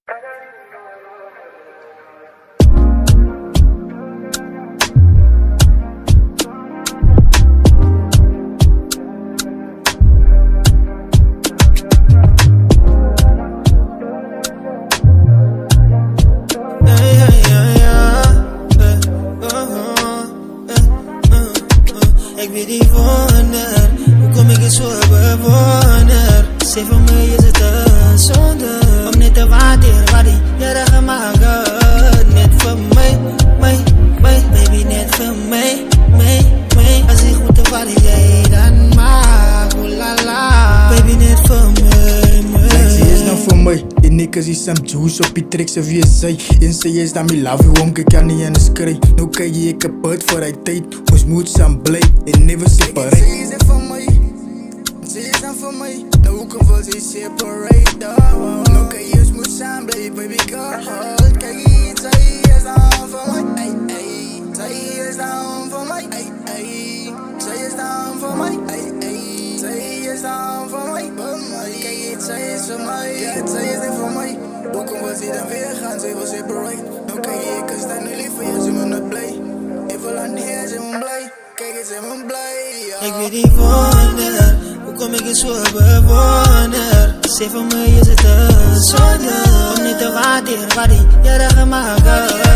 Ik weet niet wonder, hoe kom ik er zo bewonder? Zeg voor mij is het een zonde om niet te waarderen wat die jaren gemaakt had. Net voor mij, baby, net voor mij. Als ik goed te wat jij dan maakt, oelala. Baby, net voor mij. Like ze is nou voor mij. En ik zie some juice op die tricks of wie zij. En ze is dan me love you, ik kan niet aan de skry. Nu kijk je kapot voor die tijd. Ons moet samen blij en never separate. Ze is er voor mij. Ze is dan voor mij. Nou hoe kan we ze separate? Nu kijk je ons moet samen blij, baby girl. Kijk je, zij is dan voor mij. Zij is dan voor mij. Zij is dan voor mij. Zij is dan voor mij. Kijk je, zij is voor mij. Ja, zij is er voor mij. Hoe kan we ze dan weer gaan? Zij wil separate. Nou kijk je, ik sta nu lief voor je, ze moet not blij. Ik wil aan hier, ze moet blij. Kijk je, ze moet blij. Ik weet niet wonder, hoe kom ik er zo bewonder? Zeg voor mij is het een zonde om niet te waarderen wat die jaren gemaakt had.